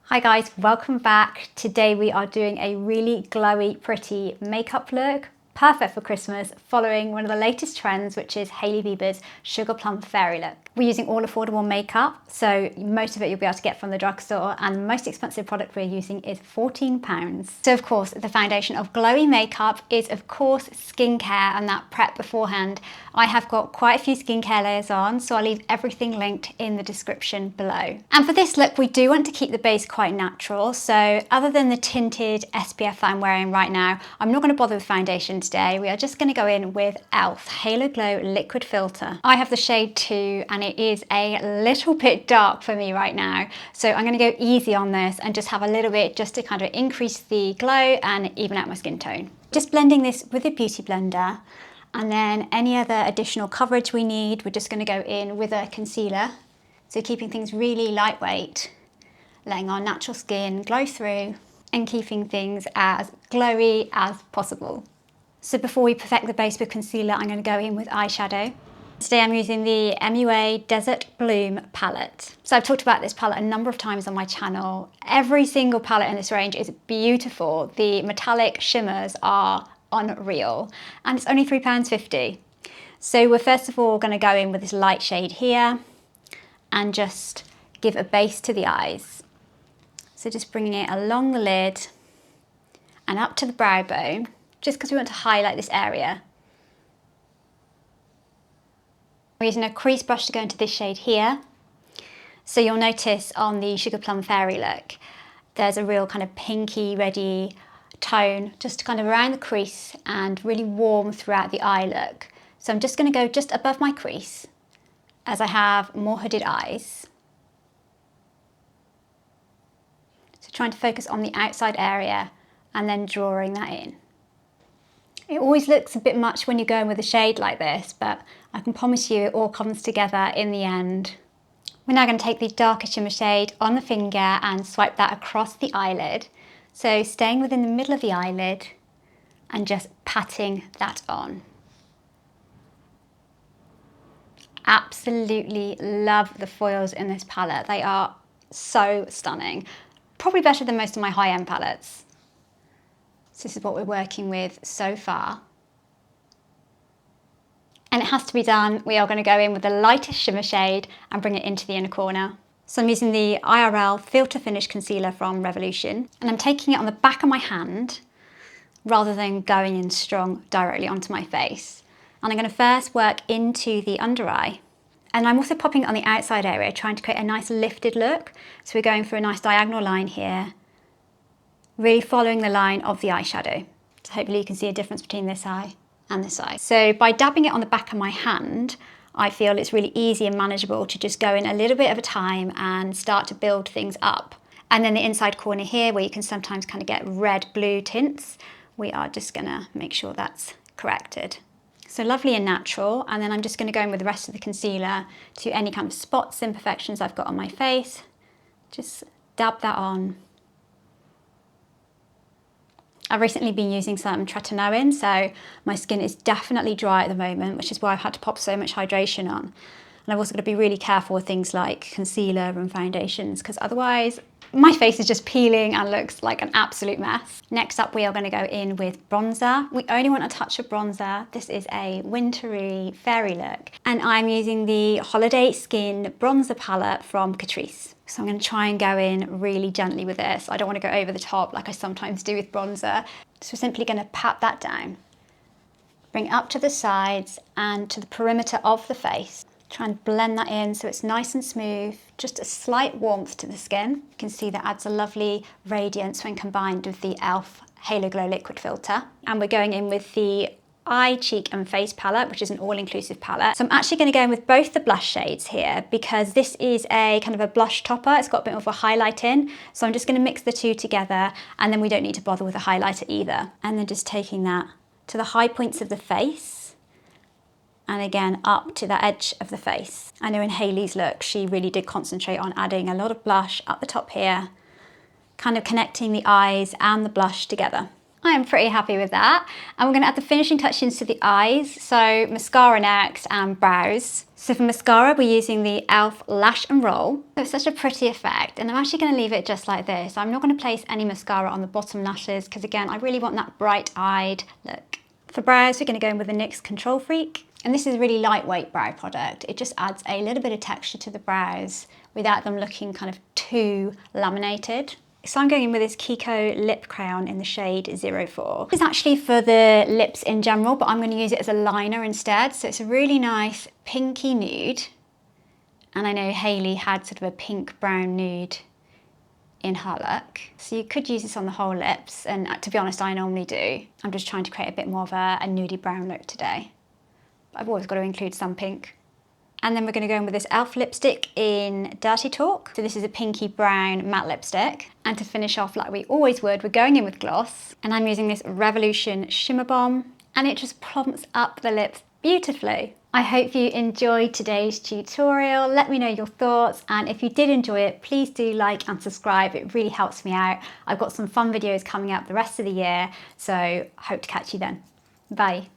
Hi guys, welcome back. Today we are doing a really glowy, pretty makeup look. Perfect for Christmas, following one of the latest trends, which is Hailey Bieber's Sugar Plum Fairy look. We're using all affordable makeup, so most of it you'll be able to get from the drugstore, and the most expensive product we're using is £14. So of course, the foundation of glowy makeup is of course skincare and that prep beforehand. I have got quite a few skincare layers on, so I'll leave everything linked in the description below. And for this look, we do want to keep the base quite natural, so other than the tinted SPF that I'm wearing right now, I'm not going to bother with foundation today. We are just going to go in with e.l.f. Halo Glow Liquid Filter. I have the shade 2 and it is a little bit dark for me right now, so I'm going to go easy on this and just have a little bit just to kind of increase the glow and even out my skin tone. Just blending this with a beauty blender, and then any other additional coverage we need, we're just going to go in with a concealer, so keeping things really lightweight, letting our natural skin glow through and keeping things as glowy as possible. So before we perfect the base with concealer, I'm going to go in with eyeshadow. Today I'm using the MUA Desert Bloom palette. So I've talked about this palette a number of times on my channel. Every single palette in this range is beautiful. The metallic shimmers are unreal, and it's only £3.50. So we're first of all going to go in with this light shade here and just give a base to the eyes. So just bringing it along the lid and up to the brow bone, just because we want to highlight this area. We're using a crease brush to go into this shade here. So you'll notice on the Sugar Plum Fairy look, there's a real kind of pinky, reddy tone just kind of around the crease and really warm throughout the eye look. So I'm just going to go just above my crease as I have more hooded eyes. So trying to focus on the outside area and then drawing that in. It always looks a bit much when you're going with a shade like this, but I can promise you it all comes together in the end. We're now going to take the darker shimmer shade on the finger and swipe that across the eyelid. So staying within the middle of the eyelid and just patting that on. Absolutely love the foils in this palette. They are so stunning. Probably better than most of my high-end palettes. So this is what we're working with so far. And it has to be done. We are going to go in with the lightest shimmer shade and bring it into the inner corner. So I'm using the IRL Filter Finish Concealer from Revolution, and I'm taking it on the back of my hand rather than going in strong directly onto my face. And I'm going to first work into the under eye. And I'm also popping it on the outside area, trying to create a nice lifted look. So we're going for a nice diagonal line here, really following the line of the eyeshadow. So hopefully you can see a difference between this eye and this eye. So by dabbing it on the back of my hand, I feel it's really easy and manageable to just go in a little bit at a time and start to build things up. And then the inside corner here, where you can sometimes kind of get red-blue tints, we are just gonna make sure that's corrected. So lovely and natural, and then I'm just gonna go in with the rest of the concealer to any kind of spots, imperfections I've got on my face. Just dab that on. I've recently been using some tretinoin, so my skin is definitely dry at the moment, which is why I've had to pop so much hydration on. And I've also got to be really careful with things like concealer and foundations, because otherwise my face is just peeling and looks like an absolute mess. Next up, we are going to go in with bronzer. We only want a touch of bronzer. This is a wintry fairy look, and I'm using the Holiday Skin Bronzer Palette from Catrice. So I'm going to try and go in really gently with this. I don't want to go over the top like I sometimes do with bronzer. So we're simply going to pat that down. Bring it up to the sides and to the perimeter of the face. Try and blend that in so it's nice and smooth. Just a slight warmth to the skin. You can see that adds a lovely radiance when combined with the e.l.f. Halo Glow Liquid Filter. And we're going in with the Eye, Cheek and Face palette, which is an all-inclusive palette. So I'm actually going to go in with both the blush shades here because this is a kind of a blush topper. It's got a bit of a highlight in. So I'm just going to mix the two together, and then we don't need to bother with a highlighter either. And then just taking that to the high points of the face, and again up to the edge of the face. I know in Hailey's look, she really did concentrate on adding a lot of blush up the top here, kind of connecting the eyes and the blush together. I am pretty happy with that. And we're going to add the finishing touches to the eyes. So mascara next and brows. So for mascara, we're using the e.l.f. Lash and Roll. So it's such a pretty effect. And I'm actually going to leave it just like this. I'm not going to place any mascara on the bottom lashes because again, I really want that bright-eyed look. For brows, we're going to go in with the NYX Control Freak. And this is a really lightweight brow product. It just adds a little bit of texture to the brows without them looking kind of too laminated. So I'm going in with this Kiko lip crayon in the shade 04. It's actually for the lips in general, but I'm going to use it as a liner instead. So it's a really nice pinky nude. And I know Hailey had sort of a pink brown nude in her look. So you could use this on the whole lips. And to be honest, I normally do. I'm just trying to create a bit more of a nudie brown look today. I've always got to include some pink. And then we're going to go in with this e.l.f. lipstick in Dirty Talk. So this is a pinky brown matte lipstick. And to finish off like we always would, we're going in with gloss. And I'm using this Revolution Shimmer Bomb. And it just plumps up the lips beautifully. I hope you enjoyed today's tutorial. Let me know your thoughts. And if you did enjoy it, please do like and subscribe. It really helps me out. I've got some fun videos coming up the rest of the year. So hope to catch you then. Bye.